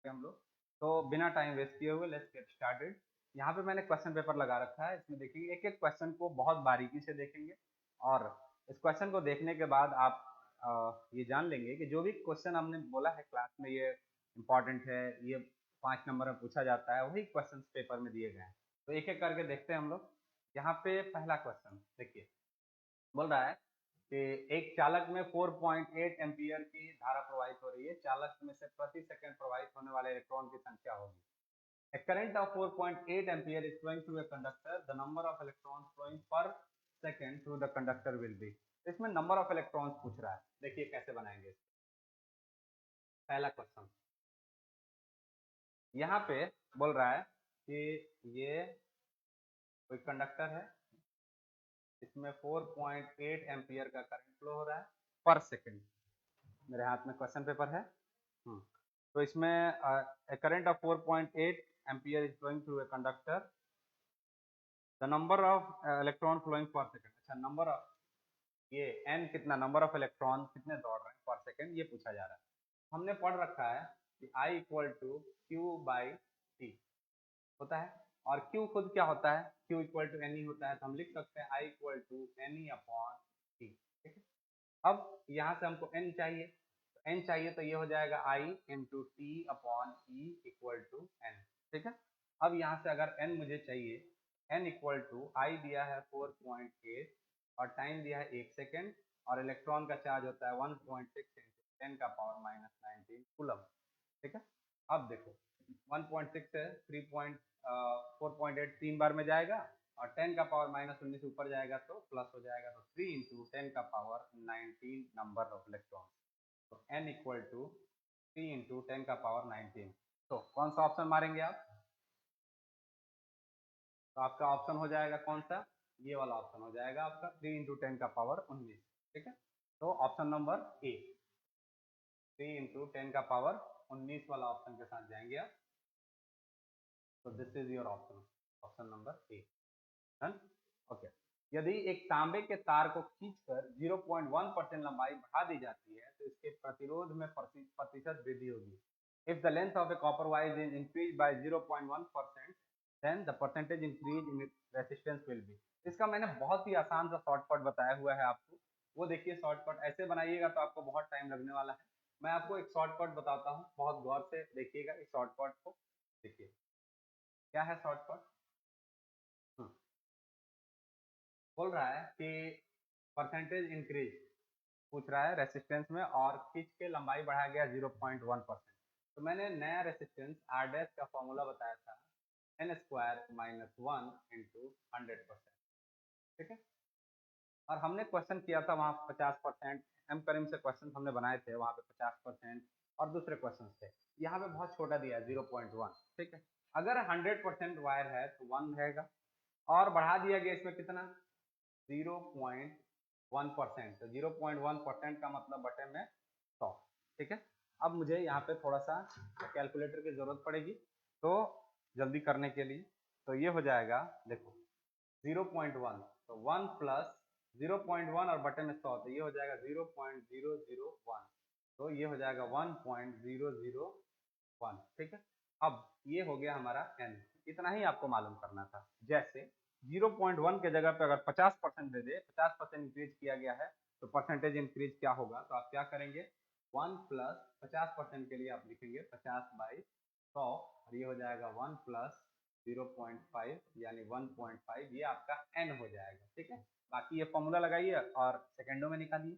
करके हम लोग। तो बिना टाइम वेस्ट किए हुए लेट्स गेट स्टार्टेड। यहाँ पे मैंने क्वेश्चन पेपर लगा रखा है, इसमें देखेंगे एक एक क्वेश्चन को बहुत बारीकी से देखेंगे, और इस क्वेश्चन को देखने के बाद आप ये जान लेंगे कि जो भी क्वेश्चन हमने बोला है क्लास में ये इम्पॉर्टेंट है, ये 5 नंबर में पूछा जाता है, वही क्वेश्चन पेपर में दिए गए हैं। तो एक एक करके देखते हैं हम लोग। यहाँ पे पहला क्वेश्चन देखिए, बोल रहा है कि एक चालक में 4.8 एम्पियर की धारा प्रवाहित हो रही है, चालक में से प्रति सेकंड प्रवाहित होने वाले इलेक्ट्रॉन की संख्या होगी। A current of 4.8 ampere is flowing through a conductor. The number of electrons flowing per second through the conductor will be. इसमें नंबर ऑफ इलेक्ट्रॉन्स पूछ रहा है, देखिए कैसे बनाएंगे। पहला क्वेश्चन यहाँ पे बोल रहा है कि ये कोई कंडक्टर है, इसमें 4.8 एम्पियर का करंट फ्लो हो रहा है पर सेकंड। मेरे हाथ में क्वेश्चन पेपर है। तो इसमें current of 4.8 ampere is flowing through a conductor, the number of electron flowing per second. अच्छा, नंबर ऑफ ये n कितना, नंबर ऑफ इलेक्ट्रॉन कितने दौड़ रहे हैं पर सेकंड, ये पूछा जा रहा है। हमने पढ़ रखा है कि I equal to Q by T होता है, और Q खुद क्या होता है, Q equal to N E होता है। तो हम लिख सकते हैं I equal to N E upon T. ठीक है, अब यहाँ से हमको n चाहिए, तो n चाहिए तो ये हो जाएगा I into T upon E equal to N. ठीक है, अब यहाँ से अगर n मुझे चाहिए, n इक्वल टू I दिया है 4.8 और टाइम दिया है 1 सेकेंड, और इलेक्ट्रॉन का चार्ज होता है 1.6 इंटू 10 का पावर माइनस 19 कूलम। ठीक है, अब देखो 1.6 से 4.8 3 बार में जाएगा, और 10 का पावर माइनस 19 ऊपर जाएगा तो प्लस हो जाएगा, तो 3 इंटू 10 का पावर 19 नंबर ऑफ इलेक्ट्रॉन। तो n इक्वल टू 3 इंटू 10 का पावर 19। तो कौन सा ऑप्शन मारेंगे आप? तो आपका ऑप्शन हो जाएगा कौन सा, ये वाला ऑप्शन हो जाएगा आपका 3 इंटू 10 का पावर 19। ठीक है, तो ऑप्शन नंबर ए 3 इंटू 10 का पावर 19 वाला ऑप्शन के साथ जाएंगे आप। तो this is your option, option number A. Done. Okay, यदि एक तांबे के तार को खींचकर 0.1% लंबाई बढ़ा दी जाती है तो इसके प्रतिरोध में प्रतिशत वृद्धि होगी। If the length of a copper wire is increase by 0.1%, then the percentage increase in resistance will be. इसका मैंने बहुत ही आसान सा शॉर्टकट बताया हुआ है आपको, वो देखिए। शॉर्टकट ऐसे बनाइएगा तो आपको बहुत टाइम लगने वाला है। मैं आपको एक शॉर्टकट बताता हूँ, बहुत गौर से देखिएगा इस शॉर्टकट को। देखिए क्या है शॉर्टकट। बोल रहा है कि परसेंटेज इंक्रीज पूछ रहा है रेसिस्टेंस में, और खींच के लंबाई बढ़ाया गया 0.1%। तो मैंने नया रेसिस्टेंस आर डैश का फॉर्मूला बताया था, एन स्क्वायर माइनस 1 इंटू 100%। ठीक है, और हमने क्वेश्चन किया था वहाँ 50%, एम करीम से क्वेश्चन हमने बनाए थे वहाँ पे 50%, और दूसरे क्वेश्चन थे। यहाँ पे बहुत छोटा दिया है 0.1। ठीक है, अगर 100% वायर है तो 1 रहेगा, और बढ़ा दिया गया इसमें कितना 0.1%। तो 0.1% का मतलब बटे में 100। ठीक है, अब मुझे यहाँ पे थोड़ा सा कैलकुलेटर की जरूरत पड़ेगी तो जल्दी करने के लिए। तो ये हो जाएगा, देखो 0.1, तो 1 प्लस 0.1 और बटे में 100, तो ये हो जाएगा 0.001। तो ये हो जाएगा 1.001। ठीक है, अब ये हो गया हमारा n। इतना ही आपको मालूम करना था। जैसे 0.1 के जगह पे अगर 50% दे दे, 50% इंक्रीज किया गया है, तो परसेंटेज इंक्रीज क्या होगा, तो आप क्या करेंगे 1 प्लस 50% के लिए आप लिखेंगे 50/100, और ये हो जाएगा 1 प्लस 0.5 यानी 1.5, ये आपका n हो जाएगा। ठीक है, बाकी ये फॉर्मूला लगाइए और सेकेंडों में निकालिए।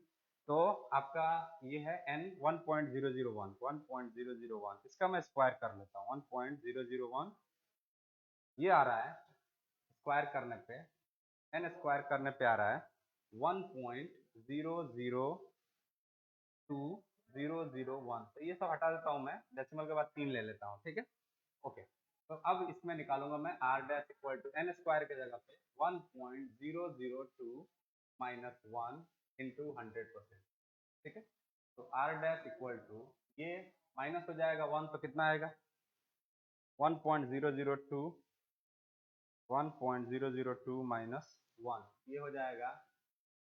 तो आपका ये है n 1.001, 1.001। इसका मैं स्क्वायर कर लेता हूँ, 1.001 ये आ रहा है, स्क्वायर करने पे n स्क्वायर करने पे आ रहा है 1.002001। तो ये सब हटा देता हूँ मैं, डेसिमल के बाद 3 ले लेता हूँ। ठीक है, ओके। तो अब इसमें निकालूंगा मैं r dash equal to n square के जगह पे 1.002 माइनस 1 इंटू 100%। ठीक है, तो r डैश इक्वल टू ये माइनस हो जाएगा 1, तो कितना आएगा 1.002 माइनस 1, ये हो जाएगा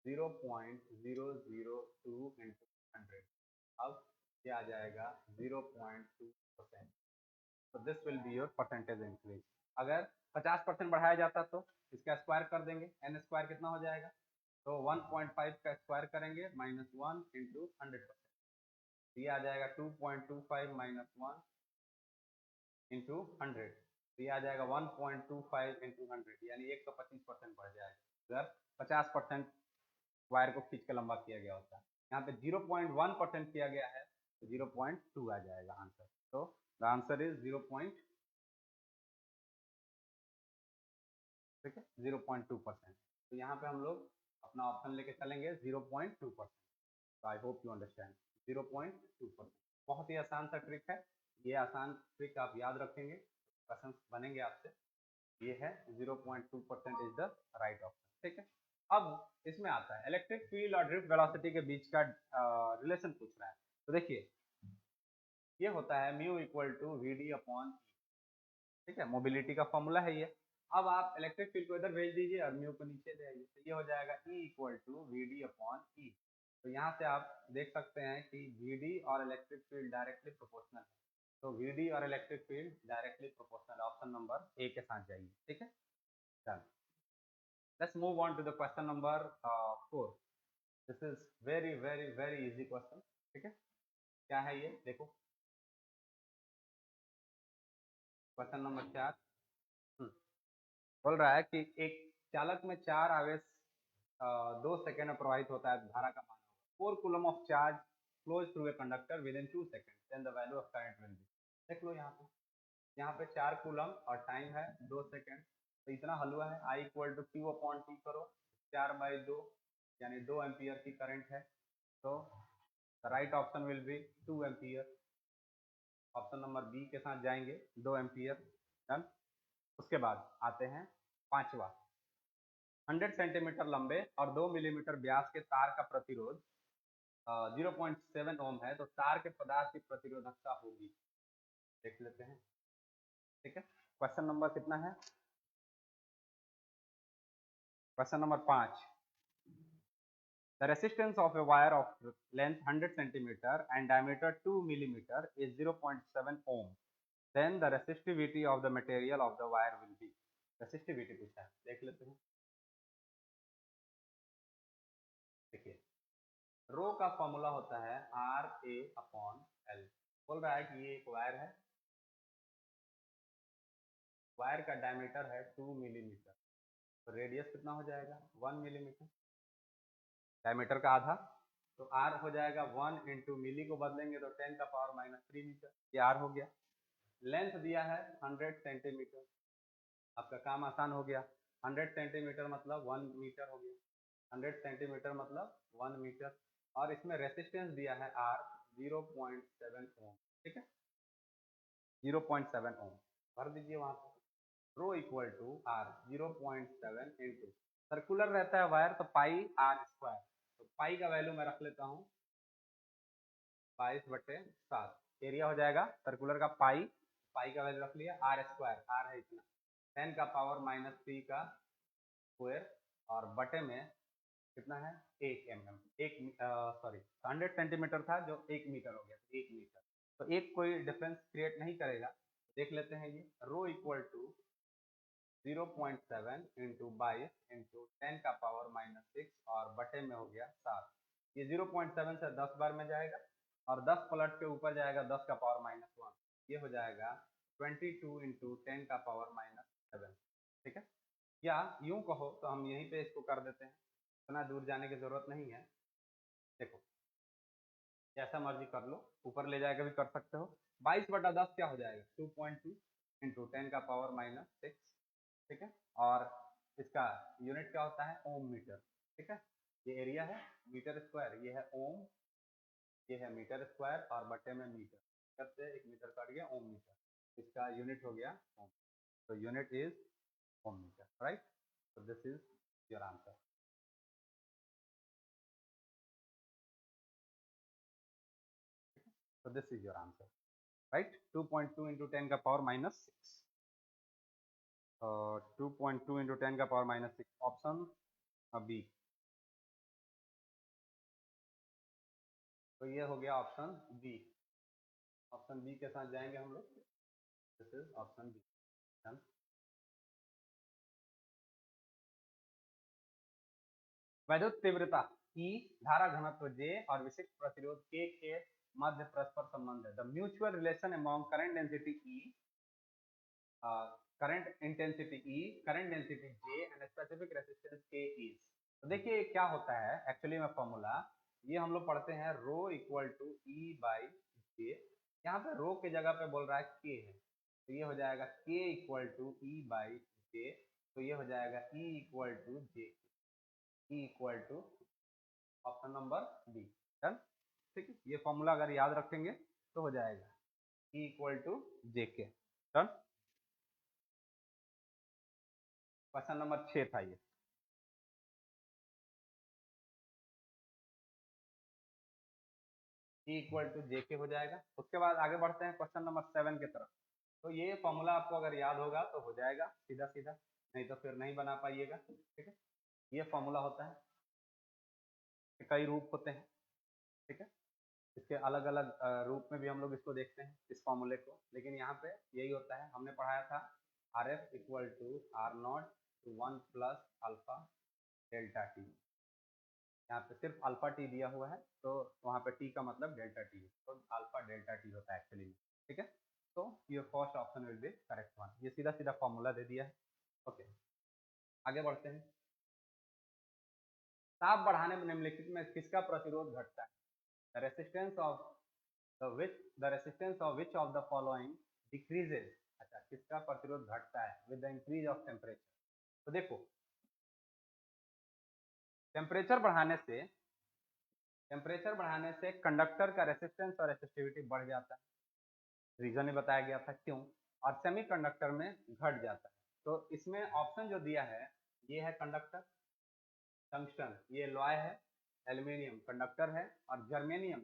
0.002 इंटू 100। अब ये आ जाएगा 0.2%। This will be your percentage increase. अगर 50% बढ़ाया जाता तो इसका स्क्वायर कर देंगे, एन स्क्वायर कितना हो जाएगा, तो 1.5 का स्क्वायर करेंगे माइनस 1 इंटू 100%, ये आ जाएगा 2.25 माइनस 1 इंटू 100, तो ये आ जाएगा 1.25 इंटू 100, यानी 125% बढ़ जाएगा अगर 50% वायर को खींच के लंबा किया गया होता है। यहाँ पे 0.1% किया गया है तो 0.2 आ जाएगा आंसर। तो द आंसर इज 0.2, ठीक है, 0.2%। तो यहाँ पे हम लोग अपना ऑप्शन लेके चलेंगे 0.2%। तो आई होप यू अंडरस्टैंड 0.2%। बहुत ही आसान सा ट्रिक है, ये आसान ट्रिक आप याद रखेंगे, क्वेश्चन बनेंगे आपसे। ये है 0.2% इज द राइट ऑप्शन, ठीक है। अब इसमें आता है इलेक्ट्रिक फील्ड और ड्रिफ्ट वेलोसिटी के बीच का रिलेशन पूछ रहा है। तो देखिए ये होता है mu equal to V D upon, ठीक है, मोबिलिटी का फॉर्मूला है ये। अब आप इलेक्ट्रिक फील्ड को इधर भेज दीजिए और म्यू को नीचे ले आइए, तो ये हो जाएगा E equal to V D upon E. तो यहाँ से आप देख सकते हैं कि वी डी और इलेक्ट्रिक फील्ड डायरेक्टली प्रोपोर्शनल है, तो वी डी और electric field directly proportional, option number A के साथ जाइए, ठीक है। चलो let's move on to the question number 4. This is very easy question, ठीक है। क्या है ये देखो, क्वेश्चन नंबर 4 बोल रहा है कि एक चालक में 4 आवेश 2 सेकेंड में प्रवाहित होता है, धारा का मान 4 coulomb of charge flows through a conductor within 2 second, then the value of current will be. देख लो यहाँ पे 4 कूलम और टाइम है 2 सेकेंड, तो इतना हलवा है। I equal to Q upon T करो, 4/2 यानी 2 एम्पियर की करंट है, तो right option will be 2 ampere. Option number B के साथ जाएंगे, 2 एम्पियर, डन। उसके बाद आते हैं पांचवा, 100 सेंटीमीटर लंबे और 2 मिलीमीटर व्यास के तार का प्रतिरोध 0.7 ओम है, तो तार के पदार्थ की प्रतिरोधकता होगी, देख लेते हैं, ठीक है। क्वेश्चन नंबर कितना है, question number 5। The resistance of a wire of length 100 centimeter and diameter 2 millimeter is 0.7 ohm. Then the resistivity of the material of the wire will be. Resistivity पूछा है, देख लेते हैं। देखिए रो का फॉर्मूला होता है आर ए अपॉन एल। बोल रहा है कि ये एक वायर है, वायर का डायमीटर है 2 मिलीमीटर, तो रेडियस कितना हो जाएगा 1 मिलीमीटर, डायमीटर का आधा, तो आर हो जाएगा 1 इंटू मिली को बदलेंगे तो 10 का पावर माइनस 3 मीटर, ये आर हो गया। लेंथ दिया है 100 सेंटीमीटर, आपका काम आसान हो गया, 100 सेंटीमीटर मतलब 1 मीटर हो गया, 100 सेंटीमीटर मतलब 1 मीटर, और इसमें रेसिस्टेंस दिया है आर 0.7 ओम, ठीक है, 0.7 ओम भर दीजिए वहां पर। Rho equal to R 0.7 into, circular रहता है वायर तो पाई आर स्क्वायर, तो पाई का वैल्यू मैं रख लेता हूँ 22/7, एरिया हो जाएगा सर्कुलर का पाई, पाई का वैल्यू रख लिया, आर स्क्वायर, आर है इतना, 10 का पावर माइनस 3 का स्क्वायर, और बटे में कितना है 1 mm, एक सॉरी 100 सेंटीमीटर था जो 1 मीटर हो गया, 1 मीटर, तो एक कोई डिफरेंस क्रिएट नहीं करेगा, देख लेते हैं। ये रो इक्वल टू 0.7 इंटू 22 इंटू 10 का पावर माइनस 6 और बटे में हो गया 7, ये 0.7 से 10 बार में जाएगा और 10 पलट के ऊपर जाएगा 10 का पावर माइनस 1, ये हो जाएगा 22 इंटू 10 का पावर माइनस 7, ठीक है। या यूं कहो तो हम यहीं पे इसको कर देते हैं, इतना दूर जाने की जरूरत नहीं है। देखो जैसा मर्जी कर लो, ऊपर ले जाएगा भी कर सकते हो। 22/10 क्या हो जाएगा 2.2 इंटू 10 का पावर माइनस 6, ठीक है, और इसका यूनिट क्या होता है ओम मीटर, ठीक है। ये एरिया है मीटर स्क्वायर, ये है ओम, ये है मीटर स्क्वायर और बटे में मीटर, मीटर से 1 मीटर कट गया ओम मीटर, इसका यूनिट हो गया ओम, तो unit is ohm metre, right. so this is your answer. So this is your answer, right? 2.2 into 10 का पावर माइनस 6, 2.2 into 10 का पावर माइनस 6, ऑप्शन बी। तो ये हो गया ऑप्शन बी, ऑप्शन बी के साथ जाएंगे हम लोग। This is option B. वैद्युत तीव्रता E, धारा घनत्व J और विशिष्ट प्रतिरोध K के मध्य परस्पर संबंध है। The mutual relation among current density E, current intensity E, current density J and specific resistance K is. तो देखिए क्या होता है एक्चुअली में फॉर्मूला, ये हम लोग पढ़ते हैं rho equal to E by J। यहाँ पे रो की जगह पे बोल रहा है K है, तो ये हो जाएगा K equal to E by J, तो ये हो जाएगा E equal to J, E equal to option number D. Done, ठीक है, ये फॉर्मूला अगर याद रखेंगे तो हो जाएगा E इक्वल टू जे के। डन, क्वेश्चन नंबर 6 था ये। E इक्वल टू जे के हो जाएगा। उसके बाद आगे बढ़ते हैं क्वेश्चन नंबर 7 की तरफ। तो ये फॉर्मूला आपको अगर याद होगा तो हो जाएगा सीधा सीधा, नहीं तो फिर नहीं बना पाइएगा। ठीक है, ये फॉर्मूला होता है, कई रूप होते हैं। ठीक है, इसके अलग अलग रूप में भी हम लोग इसको देखते हैं इस फॉर्मूले को, लेकिन यहाँ पे यही होता है। हमने पढ़ाया था R F equal to R naught to 1 plus alpha delta T. यहाँ पे सिर्फ अल्फा टी दिया हुआ है, तो वहाँ पे टी का मतलब डेल्टा टी है, तो अल्फा डेल्टा टी होता है एक्चुअली में। ठीक है, तो your first option will B correct one. ये सीधा सीधा फॉर्मूला दे दिया है। ओके, आगे बढ़ते हैं। ताप बढ़ाने में निम्नलिखित में किसका प्रतिरोध घटता है? The resistance of the resistance of which of the following decreases. अच्छा, किसका प्रतिरोध घटता है with the increase of temperature? तो देखो, टेम्परेचर बढ़ाने से कंडक्टर का रेसिस्टेंस और रेसिस्टिविटी बढ़ जाता है। रीजन ही बताया गया था क्यों, और सेमीकंडक्टर में घट जाता है। तो इसमें ऑप्शन जो दिया है ये है कंडक्टर, टंगस्टन ये लॉय है, एल्यूमिनियम कंडक्टर है, और जर्मेनियम।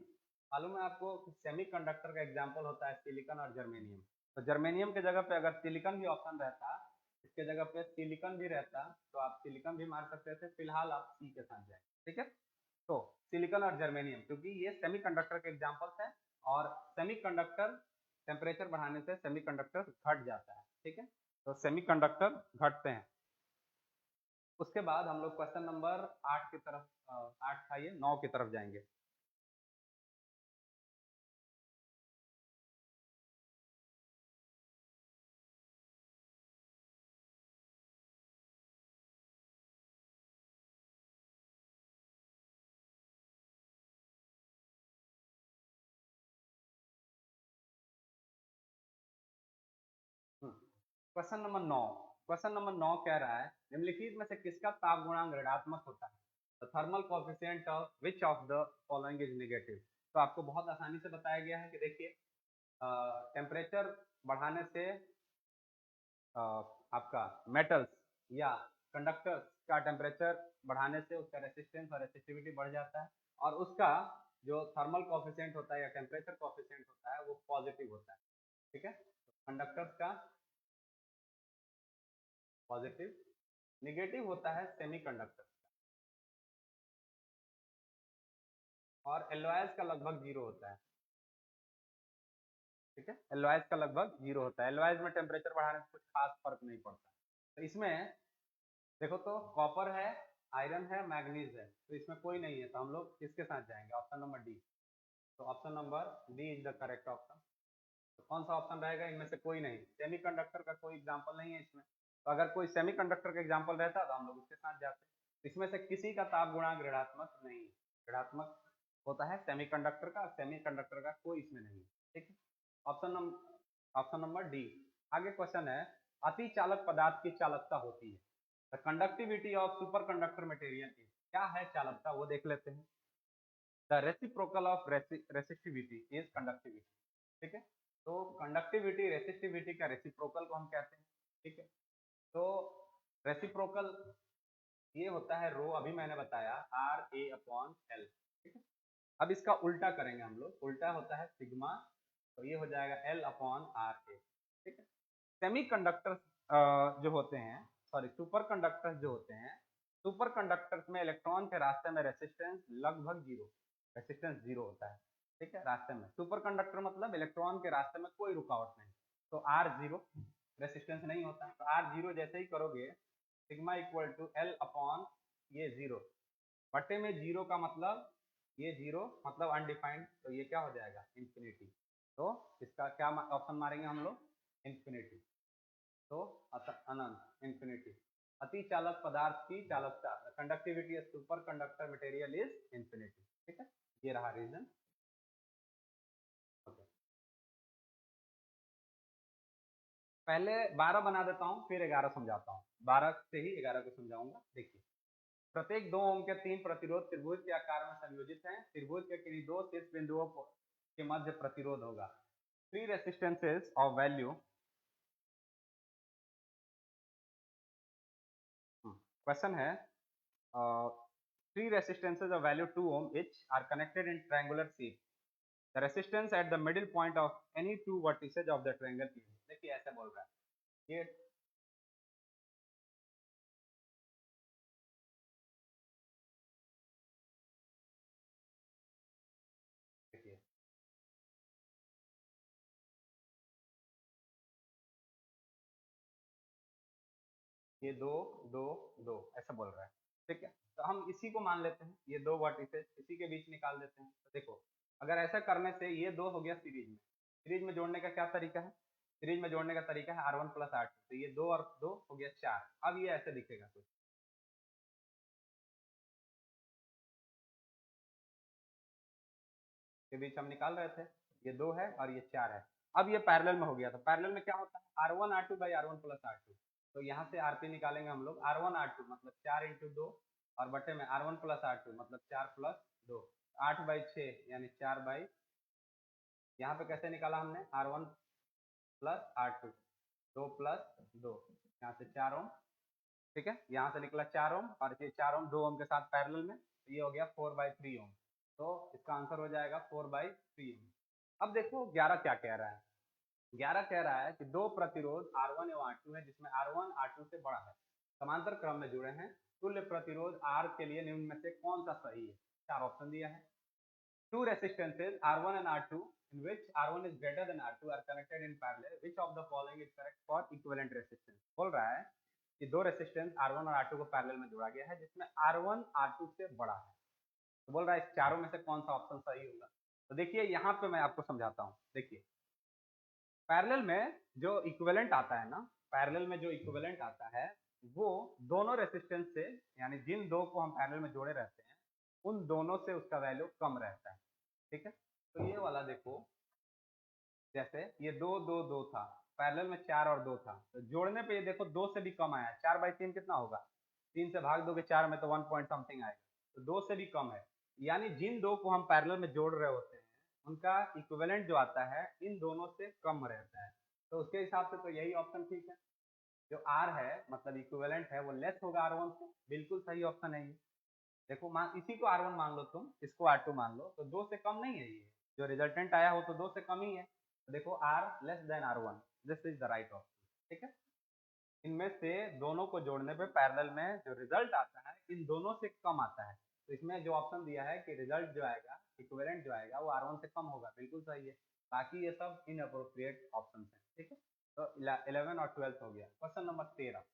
मालूम है आपको सेमीकंडक्टर का एग्जांपल होता है सिलिकॉन और जर्मेनियम। तो जर्मेनियम के जगह पे अगर सिलिकॉन भी ऑप्शन रहता, इसके जगह पे सिलिकॉन भी रहता, तो आप सिलिकॉन भी मार सकते थे। फिलहाल आप सी के साथ जाए। ठीक है, तो सिलिकॉन और जर्मेनियम, क्योंकि ये सेमीकंडक्टर के एग्जांपल्स हैं, और सेमीकंडक्टर टेम्परेचर बढ़ाने से सेमीकंडक्टर घट जाता है। ठीक है, तो सेमीकंडक्टर घटते हैं। उसके बाद हम लोग क्वेश्चन नंबर 8 की तरफ, 8 था ये, 9 की तरफ जाएंगे। क्वेश्चन नंबर 9, क्वेश्चन नंबर 9 कह रहा है निम्नलिखित में से किसका ताप गुणांक ऋणात्मक होता है? The thermal coefficient of which of the following is negative. तो आपको बहुत आसानी से बताया गया है कि देखिए, टेम्परेचर बढ़ाने से आपका मेटल्स या कंडक्टर्स का टेम्परेचर बढ़ाने से उसका रेसिस्टेंस और रेसिस्टिविटी बढ़ जाता है, और उसका जो थर्मल कोएफिशिएंट होता है या टेम्परेचर कोएफिशिएंट होता है वो पॉजिटिव होता है। ठीक है, कंडक्टर्स का पॉजिटिव, निगेटिव होता है सेमीकंडक्टर, और एलॉयज का लगभग जीरो होता है। ठीक है, एलॉयज का लगभग जीरो होता है। एलॉयज में टेम्परेचर बढ़ाने से कुछ खास फर्क नहीं पड़ता। तो इसमें देखो, तो कॉपर है, आयरन है, मैग्नीज है, तो इसमें कोई नहीं है, तो हम लोग किसके साथ जाएंगे? Option number D. तो option number D is the correct option. तो कौन सा ऑप्शन रहेगा? इनमें से कोई नहीं। सेमीकंडक्टर का कोई एग्जांपल नहीं है इसमें, तो अगर कोई सेमीकंडक्टर का एग्जांपल रहता तो हम लोग उसके साथ जाते। इसमें से किसी का ताप गुणांक ऋणात्मक नहीं, ऋणात्मक होता है सेमीकंडक्टर का, सेमीकंडक्टर का कोई इसमें नहीं। ठीक है, ऑप्शन नंबर डी। आगे क्वेश्चन है, अति चालक पदार्थ की चालकता होती है। The conductivity of super conductor material is. क्या है चालकता, वो देख लेते हैं। The reciprocal of resistivity is conductivity. ठीक है, तो कंडक्टिविटी रेसिस्टिविटी का रेसिप्रोकल को हम कहते हैं। ठीक है, तो रेसिप्रोकल ये होता है रो, अभी मैंने बताया आर ए अपॉन एल। ठीक है, अब इसका उल्टा करेंगे हम लोग, उल्टा होता है सिग्मा, तो ये हो जाएगा एल अपॉन आर ए। ठीक है, सेमी कंडक्टर जो होते हैं, सॉरी सुपर कंडक्टर्स जो होते हैं, सुपर कंडक्टर्स में इलेक्ट्रॉन के रास्ते में रेसिस्टेंस लगभग जीरो, रेसिस्टेंस जीरो होता है। ठीक है, रास्ते में सुपर कंडक्टर मतलब इलेक्ट्रॉन के रास्ते में कोई रुकावट नहीं। तो आर जीरो रेसिस्टेंस नहीं होता है, तो आर जीरो जैसे ही करोगे sigma equal to L upon ये जीरो बटे में जीरो का मतलब ये जीरो मतलब अनडिफाइंड, तो ये क्या हो जाएगा इंफिनिटी। तो इसका क्या ऑप्शन मारेंगे हम लोग, इंफिनिटी। तो अनंत इंफिनिटी। अति चालक पदार्थ की चालकता conductivity super conductor material is infinity. ठीक है, ये रहा रीजन। ओके, पहले 12 बना देता हूँ फिर 11 समझाता हूँ, 12 से ही 11 को समझाऊंगा। देखिए, प्रत्येक 2 ओम के 3 प्रतिरोध त्रिभुज के आकार में संयोजित हैं। त्रिभुज के किन्हीं दो शीर्ष बिंदुओं के मध्य प्रतिरोध होगा। Three resistances of value, question है, three resistances of value 2 ohm each are connected in triangular shape. The resistance at the middle point of any two vertices of the triangle is, देखिए ऐसा बोल रहा है ये, देखिए ये दो दो दो ऐसा बोल रहा है। ठीक है, तो हम इसी को मान लेते हैं, ये दो वर्टिसेस इसी के बीच निकाल देते हैं। तो देखो, अगर ऐसा करने से ये दो हो गया सीरीज में, सीरीज में जोड़ने का क्या तरीका है, सीरीज में जोड़ने का तरीका है R1 प्लस R2, तो ये दो और दो हो गया 4। अब ये ऐसे दिखेगा कुछ, के बीच हम निकाल रहे थे, ये दो है और ये 4 है। अब ये पैरेलल में हो गया, तो पैरेलल में क्या होता है R1 R2 by R1 plus R2, तो यहाँ से आरपी निकालेंगे हम लोग, R1 R2 मतलब 4 इंटू 2 और बटे में R1 प्लस R2 मतलब 4 प्लस 2, 8 बाई 6 यानी 4 बाई, यहाँ पे कैसे निकाला हमने R1 प्लस R2, 2 प्लस 2, यहाँ से 4 ओम। ठीक है, यहाँ से निकला 4 ओम और ये 4 ओम 2 ओम के साथ पैरेलल में, तो ये हो गया 4 बाई 3 ओम। तो इसका आंसर हो जाएगा 4 बाई 3 ओम। अब देखो 11 क्या कह रहा है, 11 कह रहा है कि दो प्रतिरोध R1 एवं R2 है जिसमें R1 R2 से बड़ा है, समांतर क्रम में जुड़े हैं, तुल्य प्रतिरोध R के लिए निम्न में से कौन सा सही है। चार ऑप्शन दिया है। Two resistances R1 and R2 in which R1 is greater than R2 are connected in parallel. Which of the following is correct for equivalent resistance? बोल रहा है कि दो रेसिस्टेंस R1 और R2 को पैरेलल में जोड़ा गया है जिसमें R1 R2 से बड़ा है, तो बोल रहा है इस चारों में से कौन सा ऑप्शन सही होगा। तो देखिए यहाँ पे मैं आपको समझाता हूँ। देखिए, पैरेलल में जो इक्विवेलेंट आता है ना, पैरेलल में जो इक्विवेलेंट आता है वो दोनों रेसिस्टेंस से, यानी जिन दो को हम पैरेलल में जोड़े रहते हैं उन दोनों से उसका वैल्यू कम रहता है। ठीक है, तो ये वाला देखो, जैसे ये दो दो दो था, पैरेलल में 4 और 2 था, तो जोड़ने पे ये देखो 2 से भी कम आया, 4 बाई 3 कितना होगा, 3 से भाग दोगे 4 में तो 1 पॉइंट समथिंग आएगा, तो 2 से भी कम है। यानी जिन दो को हम पैरेलल में जोड़ रहे होते हैं उनका इक्विवेलेंट जो आता है इन दोनों से कम रहता है, तो उसके हिसाब से तो यही ऑप्शन ठीक है। जो आर है मतलब इक्विवेलेंट है वो लेस होगा R1 से, बिल्कुल सही ऑप्शन है ये। देखो मान इसी को R1 मान लो, तुम इसको R2 मान लो, तो 2 से कम नहीं है ये, जो रिजल्टेंट आया हो तो 2 से कम ही है, तो देखो R less than R1, this is the right option. ठीक है, इनमें से दोनों को जोड़ने पे पैरेलल में जो रिजल्ट आता है इन दोनों से कम आता है, तो इसमें जो ऑप्शन दिया है कि रिजल्ट जो आएगा इक्विवेलेंट जो आएगा वो R1 से कम होगा, बिल्कुल सही है। बाकी ये सब इनअप्रोप्रिएट ऑप्शन है। ठीक है, तो 11 और 12 हो गया। क्वेश्चन नंबर 13,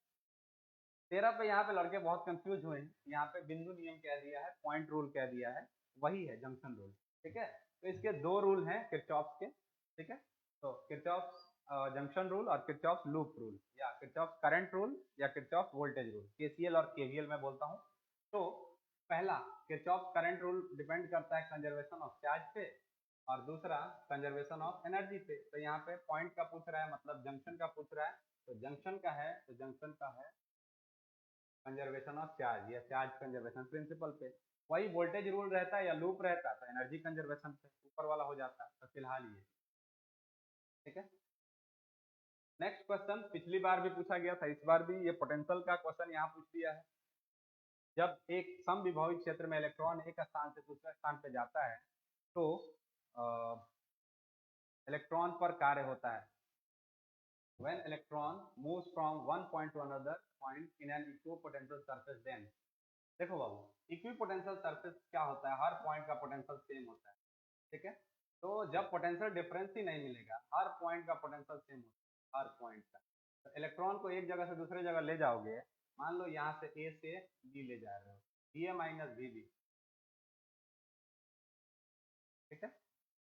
13 पे यहाँ पे लड़के बहुत कंफ्यूज हुए हैं। यहाँ पे बिंदु नियम कह दिया है, पॉइंट रूल कह दिया है, वही है जंक्शन रूल। ठीक है, तो इसके दो रूल हैं किरचॉफ के। ठीक है, तो किरचॉफ जंक्शन रूल और किरचॉफ लूप रूल, या किरचॉफ करंट रूल या किरचॉफ वोल्टेज रूल, केसीएल और केवीएल में बोलता हूँ। तो पहला किरचॉफ करंट रूल डिपेंड करता है कंजर्वेशन ऑफ चार्ज पे, और दूसरा कंजर्वेशन ऑफ एनर्जी पे। तो यहाँ पे पॉइंट का पूछ रहा है मतलब जंक्शन का पूछ रहा है, तो जंक्शन का है, तो जंक्शन का है कंजर्वेशन ऑफ चार्ज या चार्ज कंजर्वेशन प्रिंसिपल पे। वही वोल्टेज रूल रहता है या लूप रहता है तो एनर्जी कंजर्वेशन पे ऊपर वाला हो जाता है, तो फिलहाल ये। ठीक है, नेक्स्ट क्वेश्चन पिछली बार भी पूछा गया था, इस बार भी ये पोटेंशियल का क्वेश्चन यहाँ पूछ दिया है। जब एक समविभवी क्षेत्र में इलेक्ट्रॉन एक स्थान से दूसरे स्थान पे जाता है तो इलेक्ट्रॉन पर कार्य होता है। when electron moves from one point to another point in an equipotential surface, then देखो बाबू, इक्विपोटेंशियल सरफेस क्या होता है, हर पॉइंट का पोटेंशियल सेम होता है। ठीक है, तो जब पोटेंशियल डिफरेंस ही नहीं मिलेगा, हर पॉइंट का पोटेंशियल सेम होता है, हर पॉइंट का। तो इलेक्ट्रॉन को एक जगह से दूसरे जगह ले जाओगे, मान लो यहाँ से ए से बी ले जा रहे हो, B A minus B B, ठीक है,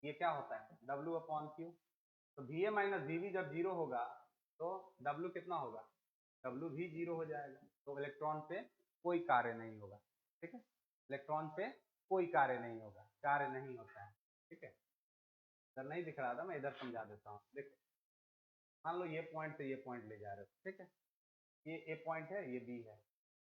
ये क्या होता है W अपॉन क्यू। तो V A minus V B जब जीरो होगा तो W कितना होगा, W भी जीरो हो जाएगा, तो इलेक्ट्रॉन पे कोई कार्य नहीं होगा, ठीक है, इलेक्ट्रॉन पे कोई कार्य नहीं होगा, कार्य नहीं होता है, ठीक है। इधर नहीं दिख रहा था, मैं इधर समझा देता हूँ, देखो मान लो ये पॉइंट से ये पॉइंट ले जा रहे हो, ठीक है, ये ए पॉइंट है, ये बी है,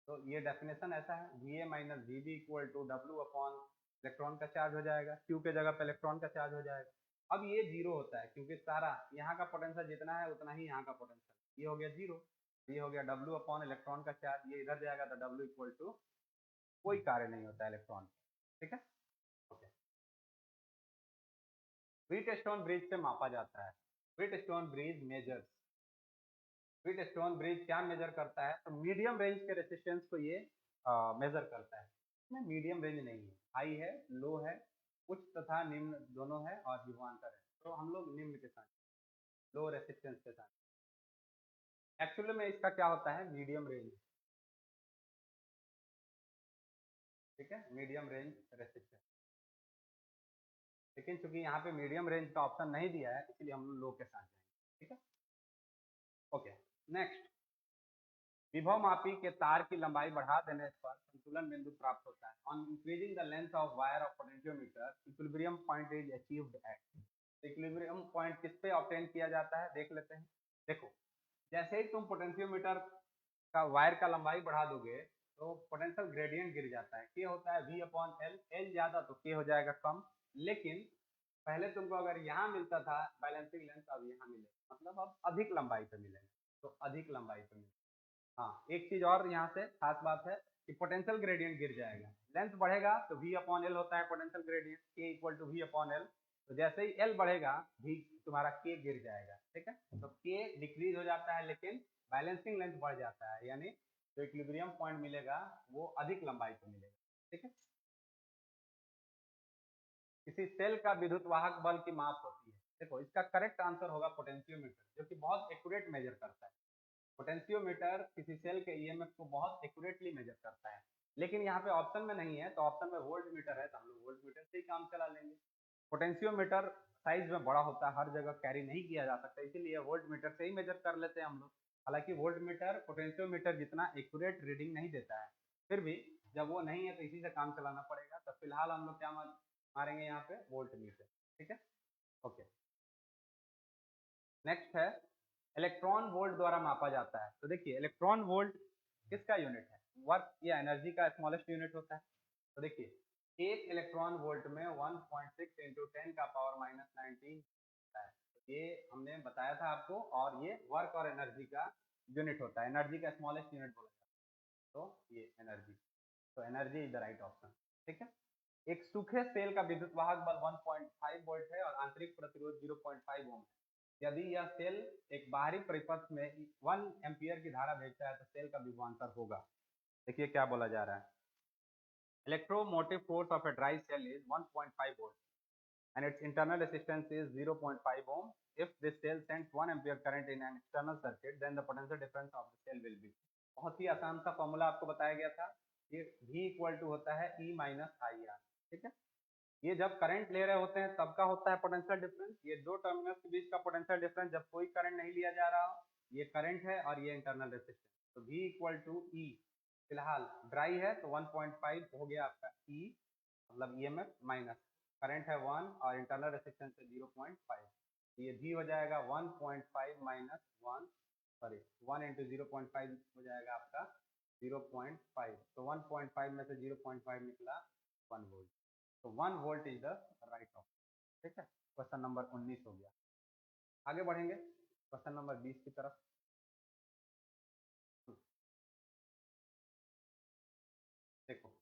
तो ये डेफिनेशन ऐसा है, V A minus V B equal to W upon electron का चार्ज हो जाएगा, क्यू के जगह पे इलेक्ट्रॉन का चार्ज हो जाएगा। अब ये जीरो होता है क्योंकि सारा यहाँ का पोटेंशियल जितना है उतना ही यहाँ का पोटेंशियल, ये हो गया जीरो, ये हो गया डब्ल्यू अपॉन इलेक्ट्रॉन का चार्ज, ये इधर जाएगा तो डब्ल्यू इक्वल टू कोई कार्य नहीं होता है इलेक्ट्रॉन, ठीक है। ओके, व्हीटस्टोन ब्रिज से मापा जाता है, Wheatstone bridge measures, Wheatstone bridge क्या मेजर करता है, तो मीडियम रेंज के रेसिस्टेंस को ये मेजर करता है, इसमें मीडियम रेंज नहीं है, हाई है, लो है, उच्च तथा निम्न दोनों है और विभवांतर है, तो हम लोग निम्न के साथ, लो रेसिस्टेंस के साथ, एक्चुअली में इसका क्या होता है मीडियम रेंज, ठीक है, मीडियम रेंज रेसिस्टेंस, लेकिन चूंकि यहाँ पे मीडियम रेंज का ऑप्शन नहीं दिया है इसलिए हम लोग लो के साथ जाएंगे, ठीक है। ओके, नेक्स्ट, विभव मापी के तार की लंबाई बढ़ा देने पर संतुलन बिंदु प्राप्त होता है, on increasing the length of wire of potentiometer equilibrium point is achieved at. Equilibrium point किस पे ऑब्टेन किया जाता है देख लेते हैं। देखो, जैसे ही तुम पोटेंशियोमीटर का वायर का लंबाई बढ़ा दोगे तो पोटेंशियल ग्रेडियंट गिर जाता है, के होता है V अपॉन एल, एल ज्यादा तो के हो जाएगा कम, लेकिन पहले तुमको अगर यहाँ मिलता था बैलेंसिंग लेंथ, अब यहाँ मिलेगा, मतलब अब अधिक लंबाई पे मिलेगा, तो अधिक लंबाई पे मिलेगा। हाँ, एक चीज और यहाँ से खास बात है कि पोटेंशियल ग्रेडियंट गिर जाएगा, लेंथ बढ़ेगा तो V अपॉन एल होता है potential gradient, K equal to V upon L, तो जैसे ही एल बढ़ेगा V तुम्हारा के गिर जाएगा, ठीक है, तो के डिक्रीज हो जाता है लेकिन बैलेंसिंग लेंथ बढ़ जाता है, यानी जो इक्विलिब्रियम पॉइंट मिलेगा वो अधिक लंबाई पे मिलेगा, ठीक है। किसी सेल का विद्युत वाहक बल की माप होती है, देखो इसका करेक्ट आंसर होगा पोटेंशियोमीटर, जो कि बहुत एक्यूरेट मेजर करता है, पोटेंशियोमीटर किसी सेल के ईएमएफ को बहुत एक्यूरेटली मेजर करता है, लेकिन यहाँ पे ऑप्शन में नहीं है, तो ऑप्शन में वोल्ट मीटर है तो हम लोग वोल्ट मीटर से ही काम चला लेंगे। पोटेंशियोमीटर साइज में बड़ा होता है, हर जगह कैरी नहीं किया जा सकता, इसीलिए वोल्ट मीटर से ही मेजर कर लेते हैं हम लोग। हालांकि वोल्ट मीटर पोटेंशियोमीटर जितना एक्यूरेट रीडिंग नहीं देता है, फिर भी जब वो नहीं है तो इसी से काम चलाना पड़ेगा, तो फिलहाल हम लोग क्या मारेंगे यहाँ पे वोल्ट मीटर, ठीक है। ओके, नेक्स्ट है इलेक्ट्रॉन वोल्ट द्वारा मापा जाता है, तो देखिए इलेक्ट्रॉन वोल्ट किसका यूनिट है, वर्क या एनर्जी का स्मॉलेस्ट यूनिट होता है, तो देखिए एक इलेक्ट्रॉन वोल्ट में 1.6 इंटू 10 का पावर माइनस 19 होता है, तो ये हमने बताया था आपको, और ये वर्क और एनर्जी का यूनिट होता है, एनर्जी का स्मॉलेस्ट यूनिट बोला जाता है, तो ये एनर्जी, तो energy is the right option, ठीक है। एक सूखे सेल का विद्युत वाहक बल 1.5 वोल्ट है और आंतरिक प्रतिरोध 0.5 ओम है, यदि यह सेल एक बाहरी परिपथ में 1 एम्पियर की धारा भेजता है तो सेल का विभवांतर होगा। देखिए क्या बोला जा रहा है, electromotive force of a dry cell is 1.5 volt and its internal resistance is 0.5 ohm. If this cell sends 1 ampere current in an external circuit, then the potential difference of the cell will be. बहुत ही आसान सा formula आपको बताया गया था, ये V equal to होता है E माइनस आई आर, ठीक है। ये जब करंट ले रहे होते हैं तब का होता है पोटेंशियल डिफरेंस, ये दो टर्मिनल्स के बीच का पोटेंशियल डिफरेंस जब कोई करंट नहीं लिया जा रहा हो, ये करंट है और ये इंटरनल रेसिस्टेंस, तो V इक्वल टू E, फिलहाल ड्राई है तो 1.5 हो गया आपका E, मतलब EMF माइनस करंट है 1 और इंटरनल रेसिस्टेंस है 0.5, तो ये V हो जाएगा 1.5 माइनस 1, सॉरी 1 इंटू 0.5 हो जाएगा आपका 0.5, तो 1.5 में से 0.5 निकला 1 वोल्ट, तो 1 volt is the right option, ठीक है। क्वेश्चन नंबर 19 हो गया, आगे बढ़ेंगे क्वेश्चन नंबर 20 की तरफ। देखो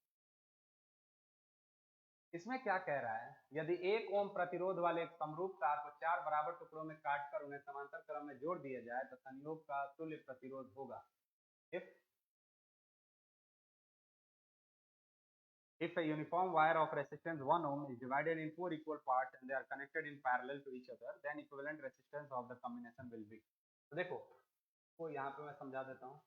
इसमें क्या कह रहा है, यदि 1 ओम प्रतिरोध वाले एक समरूप तार को 4 बराबर टुकड़ों में काटकर उन्हें समांतर क्रम में जोड़ दिया जाए तो संयोग का तुल्य प्रतिरोध होगा। If If a uniform wire of resistance 1 ohm is divided in 4 equal parts and they are connected in parallel to each other, then equivalent resistance of the combination will be. तो देखो तो यहाँ पे मैं समझा देता हूँ।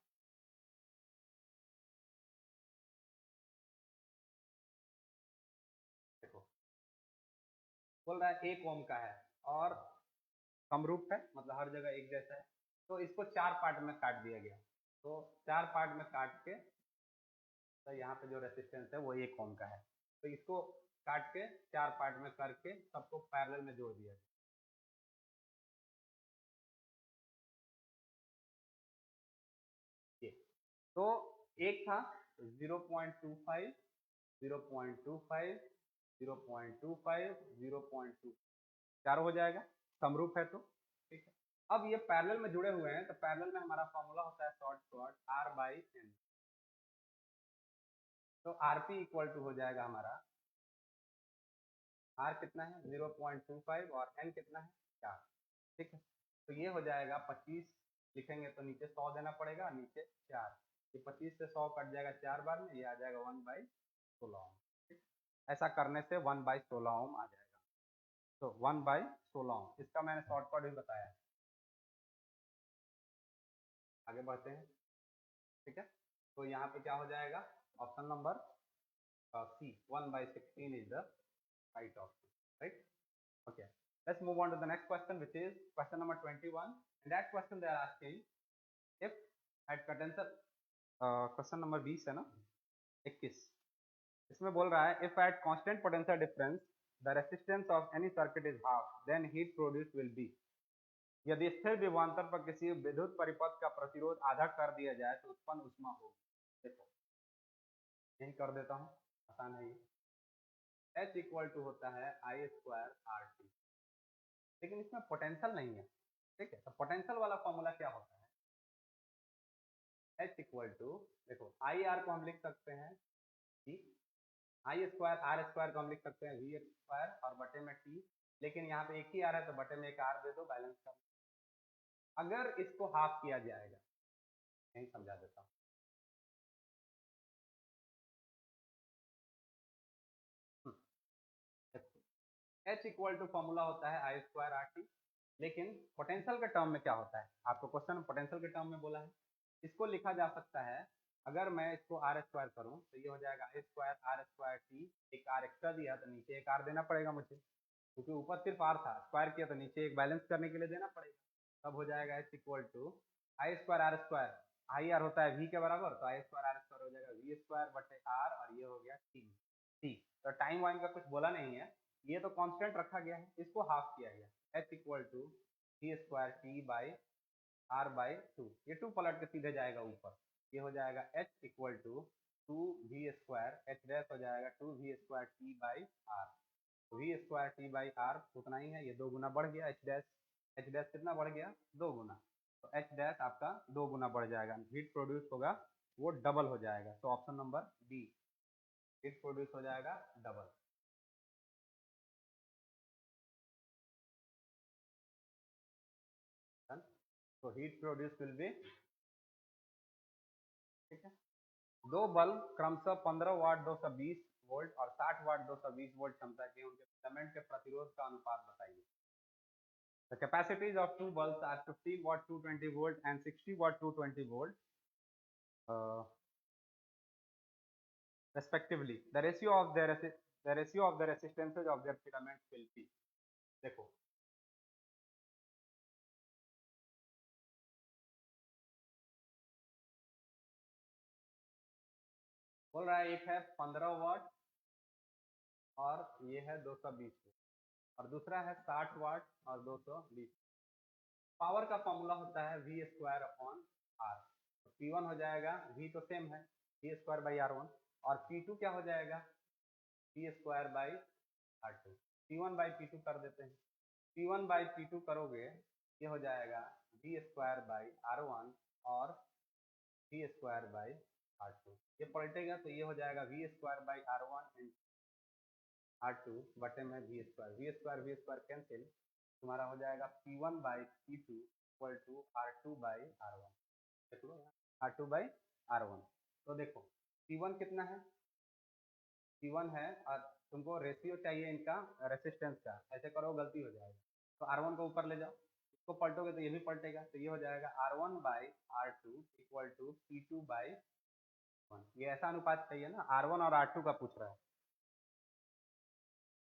देखो बोल रहा है 1 ओम का है और समरूप है, मतलब हर जगह एक जैसा है। तो इसको 4 पार्ट में काट दिया गया। तो 4 पार्ट में काट के तो यहाँ पे जो रेसिस्टेंस है वो 1 ओम का है। तो इसको काट के 4 पार्ट में करके सबको पैरेलल में जोड़ दिया। ये तो एक था 0.25 0.25 0.25 0.2 चारों हो जाएगा, समरूप है तो ठीक है। अब ये पैरेलल में जुड़े हुए हैं तो पैरेलल में हमारा फॉर्मूला होता है short short R by N. तो RP इक्वल टू हो जाएगा हमारा, R कितना है 0.25 और N कितना है 4, ठीक है। तो ये हो जाएगा 25 लिखेंगे तो नीचे 100 देना पड़ेगा, नीचे 4। ये 25 से 100 कट जाएगा 4 बार में, ये आ जाएगा 1/16 ओम। ऐसा करने से 1/16 ओम आ जाएगा। तो 1/16 ओम, इसका मैंने शॉर्टकट भी बताया है। आगे बढ़ते हैं, ठीक है। तो यहाँ पे क्या हो जाएगा, option number C 1/16 is the right option, right. Okay, let's move on to the next question, which is question number 21. In that question, they are asking if at potential question number 20 है ना, 21। इसमें बोल रहा है if at constant potential difference the resistance of any circuit is half, then heat produced will be। यदि स्थिर विभवांतर पर किसी विद्युत परिपथ का प्रतिरोध आधा कर दिया जाए तो उत्पन्न ऊष्मा हो। देखो यही कर देता हूँ, आसान है ये। H इक्वल टू होता है I स्क्वायर RT, लेकिन इसमें पोटेंशियल नहीं है, ठीक है। तो पोटेंशियल वाला फॉर्मूला क्या होता है, H इक्वल टू, देखो आई आर को हम लिख सकते हैं T, I square R square को हम लिख सकते हैं वी स्क्वायर और बटे में टी, लेकिन यहाँ पे एक ही आर है तो बटे में एक आर दे दो, बैलेंस कर। अगर इसको हाफ किया जाएगा, नहीं समझा देता हूँ। H इक्वल टू फॉर्मूला होता है आई स्क्वायर आर टी, लेकिन पोटेंशियल के टर्म में क्या होता है, आपको क्वेश्चन में पोटेंशियल के टर्म में बोला है। इसको लिखा जा सकता है, अगर मैं इसको आर स्क्वायर करूँ तो ये हो जाएगा आई स्क्वायर आर स्क्वायर टी, एक आर एक्स्ट्रा दिया तो नीचे एक आर देना पड़ेगा मुझे, क्योंकि ऊपर सिर्फ आर था, स्क्वायर किया तो नीचे एक बैलेंस करने के लिए देना पड़ेगा। तब हो जाएगा H equal to I square R square, I R होता है वी के बराबर, तो आई स्क्वायर आर स्क्वायर हो जाएगा वी स्क्वायर बटे आर, और ये हो गया टी। टी तो टाइम वाइम का कुछ बोला नहीं है, ये तो कांस्टेंट रखा गया है, इसको हाफ किया गया। H equal to V square T by R by two, ये टू पलट के सीधे जाएगा ऊपर, ये हो जाएगा H equal to 2v², H dash हो जाएगा 2v² T by R. V square T by R उतना ही है, ये 2 गुना बढ़ गया, एच डैश कितना बढ़ गया 2 गुना, तो एच डैश आपका 2 गुना बढ़ जाएगा, हीट प्रोड्यूस होगा वो डबल हो जाएगा। तो option number D, heat produce हो जाएगा डबल। तो हीट प्रोड्यूस विल बी, ठीक है। दो बल्ब क्रमशः 15 वाट 220 वोल्ट और 60 वाट 220 वोल्ट क्षमता के उनके फिलामेंट के प्रतिरोध का अनुपात बताइए। The capacities of two bulbs are 15 watt 220 volt and 60 watt 220 volt respectively. The ratio of the resistances of their filaments will be। देखो बोल रहा है एक है 15 वाट और ये है 220 और दूसरा है 60 वाट और 220। पावर का फॉर्मूला होता है वी स्क्वायर अपॉन आर। तो P1 हो जाएगा, V तो सेम है V square by R one, और P2 क्या हो जाएगा P square by R two. P1 by P2 कर देते हैं, P1 बाई P2 करोगे ये हो जाएगा V square by R one और V square by R two. ये पलटेगा तो ये हो जाएगा V square by R one and R two बटे में वी स्क्वायर कैंसिल, तुम्हारा हो जाएगा P1 by P2 equal to R2 by R1। देख लो R2 बाई R1। तो देखो P1 कितना है, P1 है और तुमको रेशियो चाहिए इनका रेसिस्टेंस का, ऐसे करो गलती हो जाएगा। तो R1 को ऊपर ले जाओ, इसको पलटोगे तो ये भी पलटेगा, तो ये हो जाएगा R1/R2 इक्वल टू P2/1। ये ऐसा अनुपात चाहिए ना, R1 और R2 का पूछ रहा है,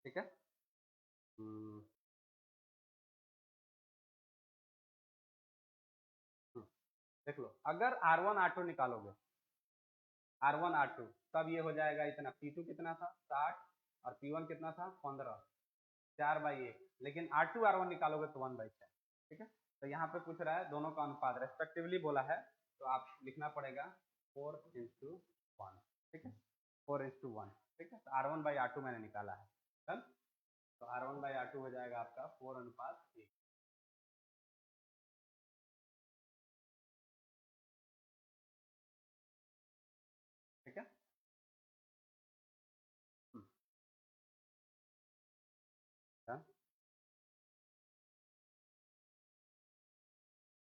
ठीक है। देख लो, अगर R1 R2 निकालोगे, R1 R2, तब ये हो जाएगा इतना, P2 कितना था 60 और P1 कितना था 15, 4/1। लेकिन R2 R1 निकालोगे तो 1/4, ठीक है। तो यहाँ पे पूछ रहा है दोनों का अनुपात रेस्पेक्टिवली बोला है, तो आप लिखना पड़ेगा 4:1, ठीक है, 4:1, ठीक है। तो R1/R2 मैंने निकाला है, डन। तो R1/R2 हो जाएगा आपका 4:1, ठीक है।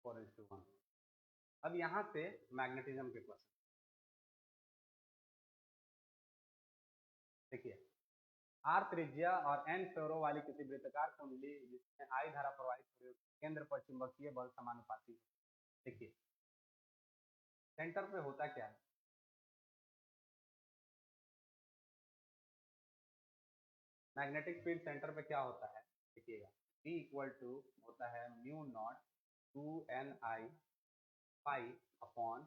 4:1। अब यहाँ से मैग्नेटिज्म के क्वेश्चन देखिए, आर त्रिज्या और एन फेरो वाली किसी वृत्ताकार कुंडली जिसमें आई धारा प्रवाहित हो रही है, केंद्र पर चुंबकीय बल समानुपाती है। देखिए, सेंटर पे होता क्या है, मैग्नेटिक फील्ड सेंटर पे क्या होता है, देखिएगा, B इक्वल टू होता है mu not 2NI pi upon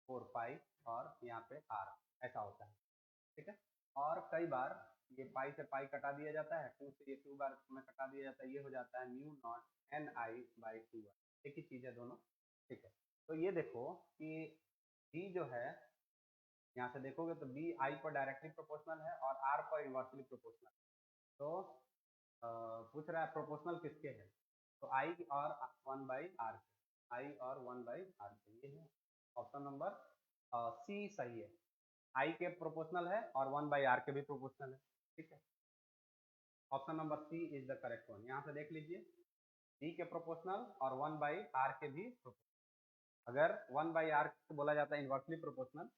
4 pi और यहाँ पे R, ऐसा होता है, ठीक है। और कई बार ये पाई से पाई कटा दिया जाता है, 2 से ये 2 बार में कटा दिया जाता है, ये हो जाता है म्यू नॉट NI/2, एक ही चीज है दोनों, ठीक है। तो ये देखो कि B जो है, यहाँ से देखोगे तो B I पर डायरेक्टली प्रोपोर्शनल है और R पर इनवर्सली प्रोपोर्शनल। तो पूछ रहा है प्रोपोर्शनल किसके है, तो I और 1/R, I और 1/R, ये है ऑप्शन नंबर C सही है। I के प्रोपोर्शनल है और 1/R के भी प्रोपोर्शनल है, ठीक है। Option number C is the correct one. यहाँ से देख लीजिए, D के प्रोपोर्शनल और 1/R के भी प्रोपोर्शनल। अगर 1/R बोला जाता है इनवर्सली प्रोपोर्शनल,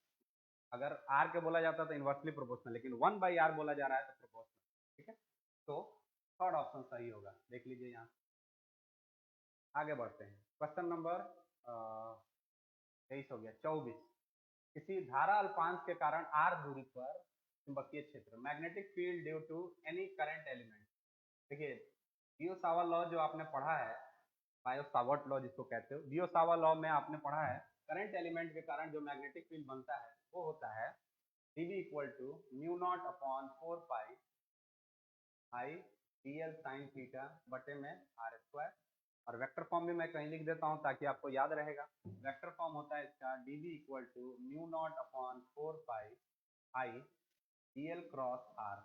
अगर R के बोला जाता है तो इनवर्सली प्रोपोर्शनल, लेकिन 1/R बोला जा रहा है तो प्रोपोर्शनल, ठीक है। तो थर्ड ऑप्शन सही होगा, देख लीजिए। यहाँ आगे बढ़ते हैं, क्वेश्चन नंबर 23 हो गया। 24, किसी धारा अल्पांश के कारण R दूरी पर चुंबकीय क्षेत्र, magnetic field due to any current element. देखिए, बियो सावर्ट लॉ जो आपने पढ़ा है, बायो सावर्ट लॉ जिसको कहते हो, बियो सावर्ट लॉ में आपने पढ़ा है, करंट एलिमेंट के कारण जो मैग्नेटिक फील्ड बनता है वो होता है dB equal to mu naught upon 4 pi I DL sine theta बटे में R²। और वेक्टर फॉर्म भी मैं कहीं लिख देता हूँ ताकि आपको याद रहेगा। वेक्टर फॉर्म होता है इसका dB equal to mu naught upon 4 pi I DL cross R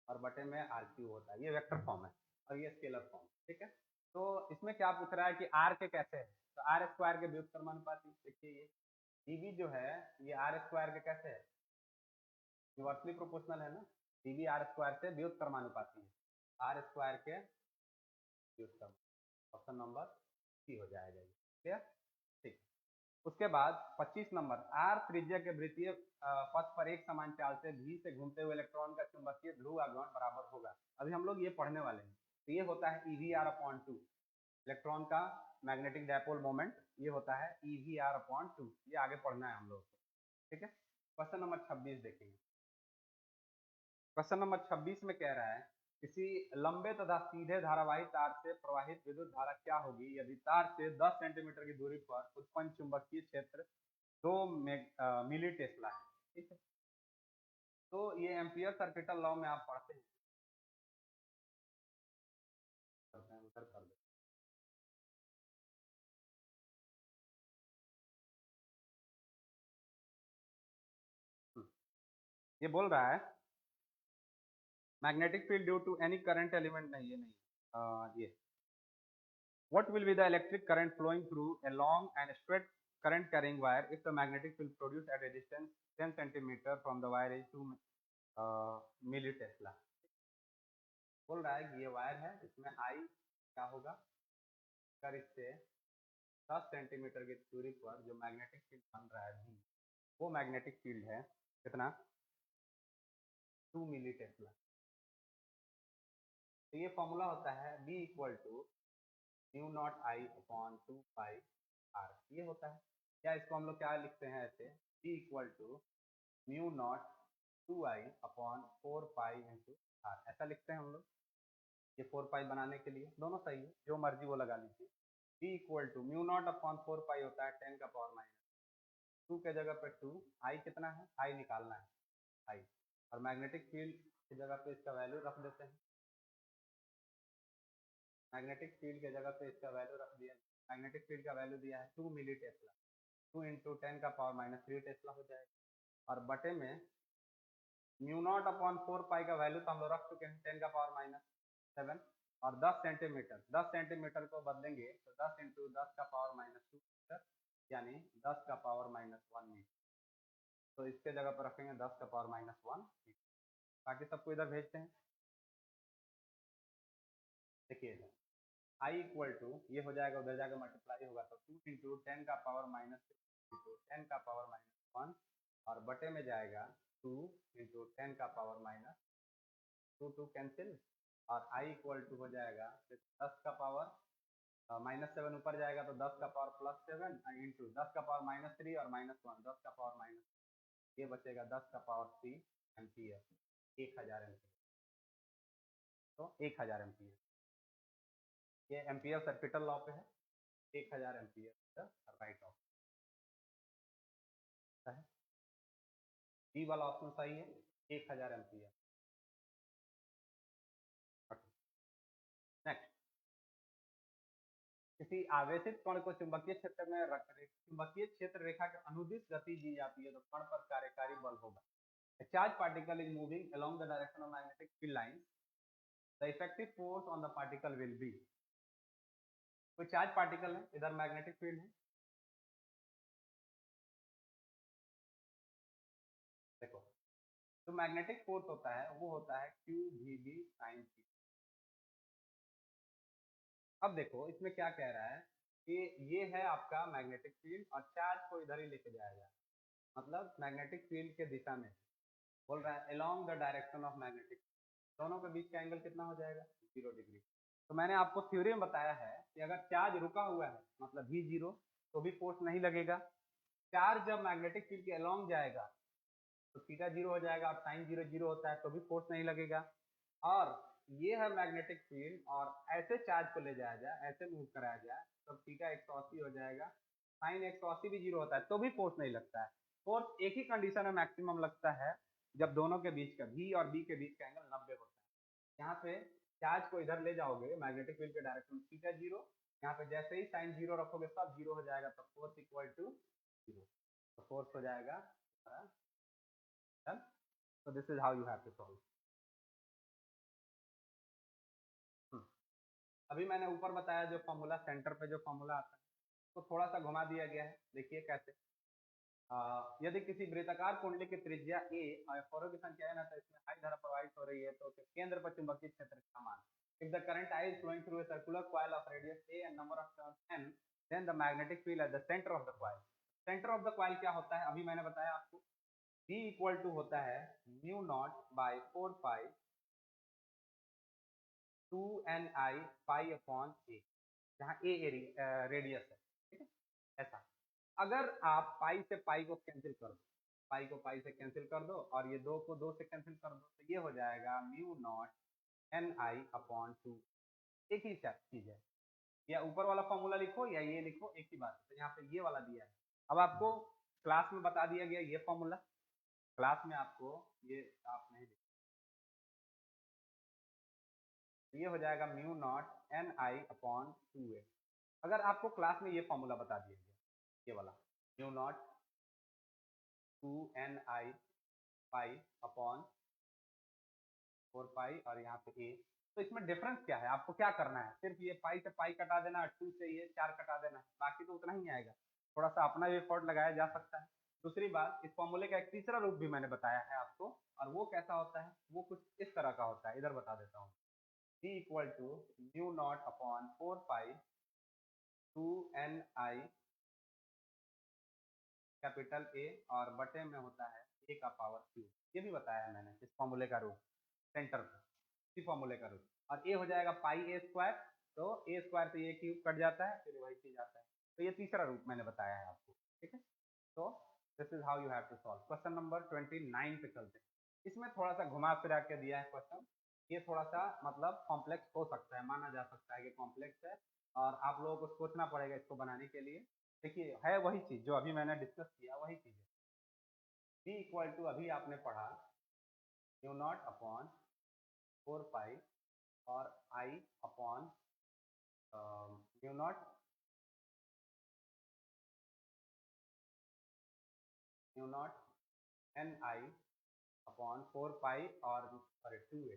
और बटे में RQ होता है, ये वेक्टर फॉर्म है और ये स्केलर फॉर्म, ठीक है। तो इसमें क्या पूछ रहा है कि R के कैसे है, तो R² के व्युत्क्रमानुपाती। देखिए, ये dB जो है ये R² के कैसे है, इनवर्सली प्रोपोर्शनल है ना, dB R² से व्युत्क्रमानुपाती है, R² के व्युत्क्रम। ऑप्शन नंबर सी हो जाएगा, ये क्लियर, ठीक। उसके बाद 25 नंबर, आर त्रिज्या के वृत्तीय पथ पर एक समान चाल से भी से घूमते हुए इलेक्ट्रॉन का चुंबकीय ध्रुव आघूर्ण बराबर होगा। अभी हम लोग ये पढ़ने वाले हैं। तो ये होता है EVR/2, इलेक्ट्रॉन का मैग्नेटिक डायपोल मोमेंट, ये होता है EVR/2, ये आगे पढ़ना है हम लोग को, ठीक है। क्वेश्चन नंबर 26 देखेंगे। क्वेश्चन नंबर 26 में कह रहा है, किसी लंबे तथा सीधे धारावाही तार से प्रवाहित विद्युत धारा क्या होगी यदि तार से 10 सेंटीमीटर की दूरी पर उत्पन्न चुंबकीय क्षेत्र 2 मिली टेस्ला है, ठीक है। तो ये एम्पियर सर्किटल लॉ में आप पढ़ते हैं, उधर कर दो। ये बोल रहा है magnetic field due to any current element, नहीं ये नहीं, ये what will be the electric current flowing through a long and straight current carrying wire if the magnetic field produced at a distance 10 centimeter from the wire is 2 milli tesla. बोल रहा है कि ये wire है, इसमें आई क्या होगा, अगर इससे 10 सेंटीमीटर की दूरी पर जो मैग्नेटिक फील्ड बन रहा है भी, वो मैग्नेटिक फील्ड है कितना, 2 मिली टेस्ला। तो ये फॉर्मूला होता है B equal to mu naught I upon 2 pi R, ये होता है। या इसको हम लोग क्या लिखते हैं ऐसे, B equal to mu naught 2i upon 4 pi into R, ऐसा लिखते हैं हम लोग। ये 4 पाई बनाने के लिए दोनों सही है, जो मर्जी वो लगा लीजिए। B equal to mu naught upon 4 pi होता है 10 का पावर माइनस 2 के जगह पे 2, आई कितना है, आई निकालना है, आई, और मैग्नेटिक फील्ड की जगह पे इसका वैल्यू रख देते हैं। मैग्नेटिक फील्ड की जगह पे इसका वैल्यू रख दिया। मैग्नेटिक फील्ड का वैल्यू दिया है 2 मिली टेस्ला, 2 इंटू 10 का पावर माइनस 3 टेस्ला हो जाएगा। और बटे में म्यू नॉट अपॉन 4 पाई का वैल्यू तो हम लोग रख चुके हैं 10 का पावर माइनस 7, और 10 सेंटीमीटर, 10 सेंटीमीटर को बदलेंगे तो 10 इंटू 10 का पावर माइनस 2 मीटर, यानी 10 का पावर माइनस 1 मीटर। तो इसके जगह पर रखेंगे 10 का पावर माइनस 1 मीटर। बाकी सबको इधर भेजते हैं। देखिए आई इक्वल टू, ये हो जाएगा उधर जाकर मल्टीप्लाई होगा तो 2 इंटू 10 का पावर माइनस 3 इंटू 10 का पावर माइनस 1, और बटे में जाएगा 2 इंटू 10 का पावर माइनस 2 कैंसिल, और आई इक्वल टू हो जाएगा 10 का पावर माइनस 7 ऊपर जाएगा तो 10 का पावर प्लस 7 इंटू 10 का पावर माइनस 3 और माइनस 1, 10 का पावर माइनस, ये बचेगा 10 का पावर 3 एम्पियर, 1000 एम्पियर। तो 1000 एम्पियर, ये एम्पियर सर्किटल लॉ पे है, 1000 एम्पियर राइट ऑफ है। बी वाला ऑप्शन सही है, 1000 एम्पियर। नेक्स्ट, किसी आवेशित कण को चुंबकीय क्षेत्र में चुंबकीय क्षेत्र रेखा के अनुदिश गति दी जाती है तो कण पर कार्यकारी बल होगा। A charged particle is moving along the direction of magnetic field lines. The effective force on the particle will be, कोई चार्ज पार्टिकल है, इधर मैग्नेटिक फील्ड है, देखो तो मैग्नेटिक फोर्स होता है वो होता है QVB sin थीटा। अब देखो इसमें क्या कह रहा है कि ये है आपका मैग्नेटिक फील्ड और चार्ज को इधर ही लेके जाया जाए, मतलब मैग्नेटिक फील्ड के दिशा में बोल रहा है along the direction of magnetic, दोनों के बीच का एंगल कितना हो जाएगा 0 डिग्री। तो मैंने आपको थ्योरी में बताया है कि अगर चार्ज रुका हुआ है मतलब V0 तो भी फोर्स नहीं लगेगा। चार्ज जब मैग्नेटिक फील्ड के along जाएगा तो थीटा 0 हो जाएगा और साइन 0 0 होता है तो भी फोर्स नहीं लगेगा। और ये है मैग्नेटिक फील्ड और ऐसे चार्ज को ले जाया जाए, ऐसे मूव कराया जाए तो थीटा 180 हो जाएगा, साइन 180 भी 0 होता है तो भी फोर्स नहीं लगता है। फोर्स एक ही कंडीशन में मैक्सिमम लगता है जब दोनों के बीच का V और B के बीच का एंगल 90 होता है। यहाँ पे चार्ज को इधर ले जाओगे मैग्नेटिक फील्ड के डायरेक्शन में, थीटा 0, यहाँ पे जैसे ही साइन 0 रखोगे सब 0 हो जाएगा तो फोर्स इक्वल टू 0, तो फोर्स हो जाएगा। So this is how you have to solve. अभी मैंने ऊपर बताया जो फॉर्मूला, सेंटर पे जो फॉर्मूला आता है तो थोड़ा सा घुमा दिया गया है, देखिए कैसे। यदि किसी वृत्ताकार कुंडली की त्रिज्या a और फॉरो की संख्या n है तो इसमें I धारा प्रवाहित हो रही है तो केंद्र पर चुंबकीय क्षेत्र का मान, if the current I is flowing through a circular coil of radius a and number of turns n, then the magnetic field at the center of the coil, center of the coil क्या होता है अभी मैंने बताया आपको, B equal to होता है mu naught by 4 pi 2ni pi upon a, जहाँ a रेडियस है, ठीक है। ऐसा अगर आप पाई से पाई को कैंसिल कर दो, पाई को पाई से कैंसिल कर दो और ये 2 को 2 से कैंसिल कर दो तो ये हो जाएगा म्यू नॉट ni अपॉन 2, एक ही चीज है। या ऊपर वाला फॉर्मूला लिखो या ये लिखो, एक ही बात है। तो यहाँ पे ये वाला दिया है, अब आपको क्लास में बता दिया गया ये फॉर्मूला, क्लास में आपको ये आप नहीं लिखो, ये हो जाएगा mu naught ni upon 2a। अगर आपको क्लास में ये फॉर्मूला बता दिया गया, ये वाला mu naught 2ni pi upon 4 pi और यहाँ पे a, तो इसमें डिफरेंस क्या है, आपको क्या करना है, सिर्फ ये पाई से पाई कटा देना, 2 से ये 4 कटा देना है, बाकी तो उतना ही आएगा। थोड़ा सा अपना भी एफर्ट लगाया जा सकता है। दूसरी बात, इस फॉर्मूले का एक तीसरा रूप भी मैंने बताया है आपको, और वो कैसा होता है, वो कुछ इस तरह का होता है, इधर बता देता हूँ। b equal to mu naught upon 4 pi 2ni capital A और बटे में होता है a का पावर क्यूब, ये भी बताया है मैंने इस फॉर्मूले का रूप, सेंटर पर इसी फॉर्मूले का रूप। और ए हो जाएगा पाई ए स्क्वायर, तो ए स्क्वायर से ये क्यूब कट जाता है, फिर वही चीज आता है। तो ये तीसरा रूप मैंने बताया है आपको, ठीक है। तो this is how you have to solve. Question number 29 पे चलते हैं। इसमें थोड़ा सा घुमा फिरा के दिया है क्वेश्चन, ये थोड़ा सा मतलब कॉम्प्लेक्स हो सकता है, माना जा सकता है कि कॉम्प्लेक्स है, और आप लोगों को सोचना पड़ेगा इसको बनाने के लिए। देखिए है वही चीज जो अभी मैंने डिस्कस किया, वही चीज है। b इक्वल टू अभी आपने पढ़ा म्यू नॉट अपॉन 4 पाई और i upon mu naught N I upon 4 pi और sorry 2a।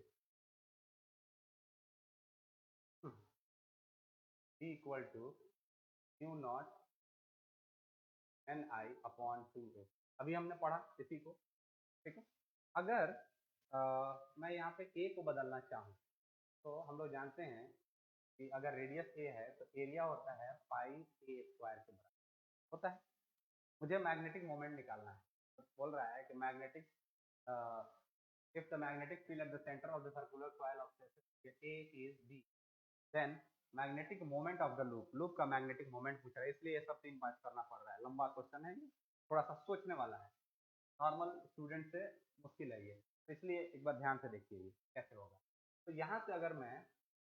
b equal to mu naught N I upon 2a। अभी हमने पढ़ा इसी को, ठीक है। अगर मैं यहाँ पे a को बदलना चाहूँ, तो हम लोग जानते हैं कि अगर रेडियस a है तो एरिया होता है पाई a स्क्वायर के बराबर होता है। मुझे मैग्नेटिक मोमेंट निकालना है, तो बोल रहा है कि magnetic if the magnetic field at the center of the circular coil of A is B, then magnetic moment of the loop का मैग्नेटिक मोमेंट पूछ रहा है, इसलिए ये सब 3 पाँच करना पड़ रहा है। लंबा क्वेश्चन है, थोड़ा सा सोचने वाला है, नॉर्मल स्टूडेंट से मुश्किल है ये, तो इसलिए एक बार ध्यान से देखिए कैसे होगा। तो यहाँ से अगर मैं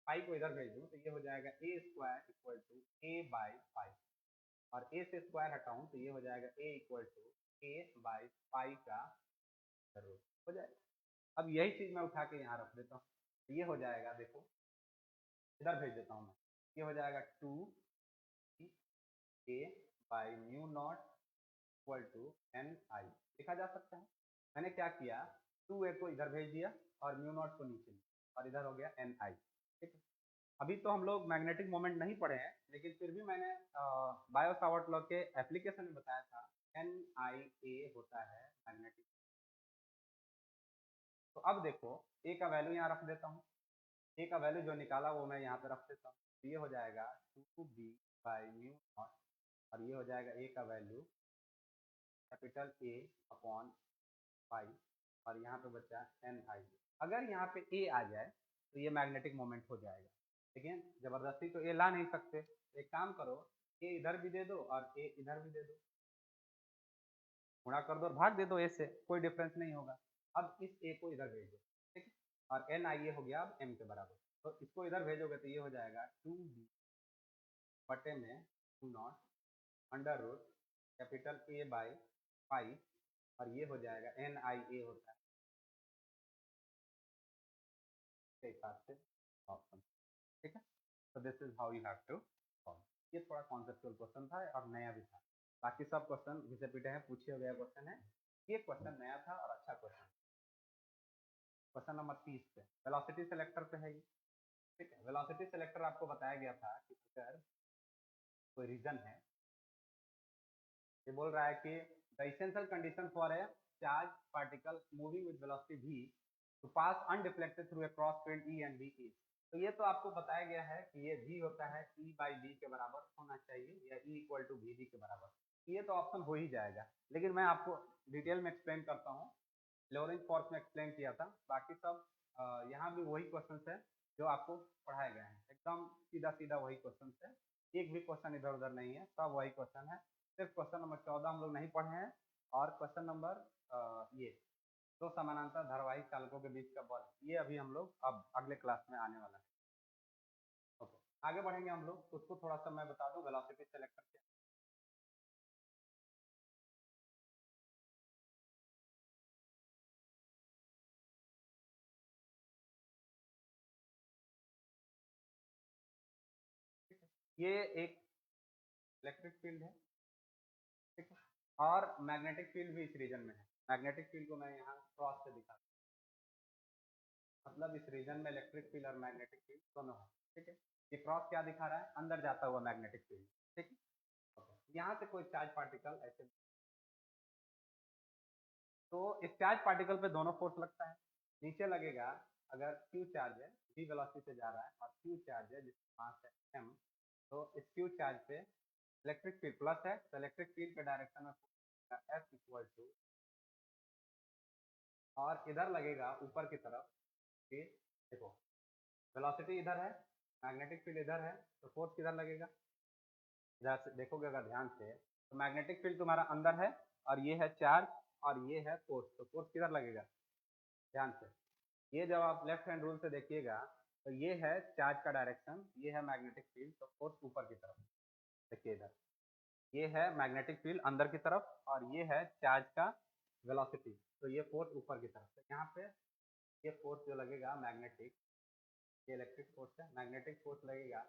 पाई को इधर भेज दूँ तो ये हो जाएगा A square equal to A by pi, और ए से स्क्वायर हटाऊँ तो ये हो जाएगा A equal to A by pi का रूट हो जाएगा। अब यही चीज मैं उठा के यहाँ रख देता हूँ, तो ये हो जाएगा, देखो इधर भेज देता हूँ मैं, ये हो जाएगा 2a by mu naught equal to N I, लिखा जा सकता है। मैंने क्या किया, 2a को इधर भेज दिया और म्यू नॉट को नीचे, और इधर हो गया एन आई, ठीक है। अभी तो हम लोग मैग्नेटिक मोमेंट नहीं पढ़े हैं, लेकिन फिर भी मैंने बायो सावर्ट लॉ के एप्लीकेशन में बताया था एन आई ए होता है मैग्नेटिक। तो अब देखो ए का वैल्यू यहाँ रख देता हूँ, ए का वैल्यू जो निकाला वो मैं यहाँ पे रख देता हूँ, तो ये हो जाएगा 2b बाई म्यू नॉट, और ये हो जाएगा ए का value capital A upon pi, और यहाँ पे बचा एन आई। अगर यहाँ पे ए आ जाए तो ये मैग्नेटिक मोमेंट हो जाएगा, लेकिन जबरदस्ती तो ए ला नहीं सकते। एक काम करो, ए इधर भी दे दो और ए इधर भी दे दो, गुणा कर दो और भाग दे दो ए से, कोई डिफरेंस नहीं होगा। अब इस ए को इधर भेज दो, ठीक है, और एन आई ए हो गया अब एम के बराबर, तो इसको इधर भेजोगे तो ये हो जाएगा 2b बटे में two naught under root capital A by pi, और ये हो जाएगा एन आई ए होता है के हिसाब से ऑप्शन, ठीक है। तो this is how you have to solve. ये थोड़ा कॉन्सेप्चुअल क्वेश्चन था और नया भी था, बाकी सब क्वेश्चन घिसे पीटे हैं, पूछे गया क्वेश्चन है, ये क्वेश्चन नया था और अच्छा क्वेश्चन। क्वेश्चन नंबर 30 पे वेलोसिटी सेलेक्टर पे है ये, ठीक है। वेलोसिटी सेलेक्टर आपको बताया गया था कि अगर कोई रीजन है, ये बोल रहा है कि the essential condition for a charge particle moving with velocity v to pass undeflected through a cross field E and B इज। तो ये तो आपको बताया गया है कि ये v होता है E बाई B के बराबर होना चाहिए, या E इक्वल टू VB के बराबर। ये तो ऑप्शन हो ही जाएगा, लेकिन मैं आपको डिटेल में एक्सप्लेन करता हूँ, लोरेंज फोर्स में एक्सप्लेन किया था, बाकी सब यहाँ भी वही क्वेश्चन है जो आपको पढ़ाए गए हैं, एकदम सीधा सीधा वही क्वेश्चन है, एक भी क्वेश्चन इधर उधर नहीं है, सब वही क्वेश्चन है। सिर्फ क्वेश्चन नंबर 14 हम लोग नहीं पढ़े हैं, और क्वेश्चन नंबर ये दो समानांतर धारावाहिक चालकों के बीच का बल, ये अभी हम लोग अब अगले क्लास में आने वाला है। ओके, आगे बढ़ेंगे हम लोग, तो उसको थोड़ा सा मैं बता दूं वेलोसिटी सेलेक्टर क्या। ये एक इलेक्ट्रिक फील्ड है, ठीक है, और मैग्नेटिक फील्ड भी इस रीजन में है। मैग्नेटिक फील्ड को मैं यहाँ क्रॉस से दिखा, मतलब इस रीजन में इलेक्ट्रिक फील्ड और मैग्नेटिक फील्ड दोनों है, ठीक है। ये क्रॉस क्या दिखा रहा है, अंदर जाता हुआ मैग्नेटिक फील्ड, ठीक है। यहाँ से कोई चार्ज पार्टिकल ऐसे, तो इस चार्ज पार्टिकल पे दोनों फोर्स लगता है, नीचे लगेगा अगर Q चार्ज है, v वेलोसिटी से जा रहा है, और Q चार्ज है जिसका मास है m, तो इस Q चार्ज पे इलेक्ट्रिक फील्ड प्लस है, तो इलेक्ट्रिक फील्ड के डायरेक्शन में F इक्वल टू, और इधर लगेगा ऊपर की तरफ, फिर देखो वेलोसिटी इधर है, मैग्नेटिक फील्ड इधर है, तो फोर्स किधर लगेगा? इधर से देखोगे अगर ध्यान से तो मैग्नेटिक फील्ड तुम्हारा अंदर है और ये है चार्ज और ये है फोर्स, तो फोर्स किधर लगेगा? ध्यान से ये जब आप लेफ्ट हैंड रूल से देखिएगा तो ये है चार्ज का डायरेक्शन, ये है मैग्नेटिक फील्ड, तो फोर्स ऊपर की तरफ। देखिए इधर ये है मैग्नेटिक फील्ड अंदर की तरफ और ये है चार्ज का वेलोसिटी, तो ये फोर्स ऊपर की तरफ। तो यहाँ पे ये फोर्स जो लगेगा मैग्नेटिक, ये इलेक्ट्रिक फोर्स है, मैग्नेटिक फोर्स लगेगा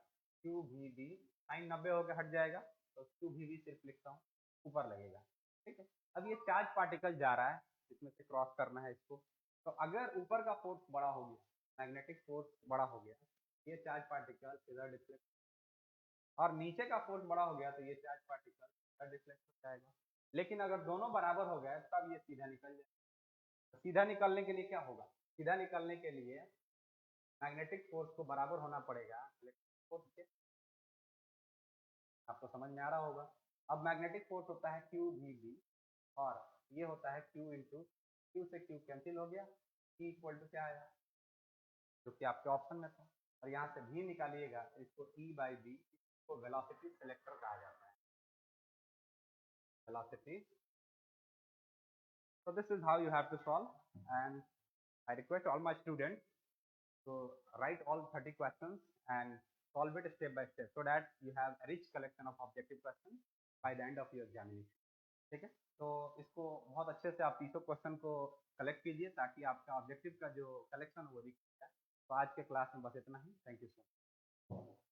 क्यू वी बी, साइन 90 होकर हट जाएगा तो क्यू वी बी सिर्फ लिखता हूँ, ऊपर लगेगा। ठीक है, अब ये चार्ज पार्टिकल जा रहा है, इसमें से क्रॉस करना है इसको, तो अगर ऊपर का फोर्स बड़ा हो गया, मैग्नेटिक फोर्स बड़ा हो गया, ये चार्ज पार्टिकल इधर डिफ्लेक्ट, और नीचे का फोर्स बड़ा हो गया तो ये चार्ज पार्टिकल इधर डिफ्लेक्ट हो जाएगा। लेकिन अगर दोनों बराबर हो गए तब ये सीधा निकल जाएगा। तो सीधा निकलने के लिए क्या होगा? सीधा निकलने के लिए मैग्नेटिक फोर्स को बराबर होना पड़ेगा इलेक्ट्रिक फोर्स के। आपको समझ में आ रहा होगा। अब मैग्नेटिक फोर्स होता है क्यू वी बी और ये होता है क्यू इंटू, क्यू से क्यू कैंसिल हो गया, ई इक्वल टू क्या आया जो कि आपके ऑप्शन में था, और यहाँ से भी निकालिएगा इसको ई बाई बी, इसको वेलोसिटी सिलेक्टर कहा जाता है, velocity. So this is how you have to solve, and I request all my students to write all 30 questions and solve it step by step so that you have a rich collection of objective questions by the end of your examination. ठीक है, तो इसको बहुत अच्छे से आप 30 question को collect कीजिए ताकि आपका ऑब्जेक्टिव का जो कलेक्शन वो दिख जाए। तो आज के क्लास में बस इतना ही। Thank you so much.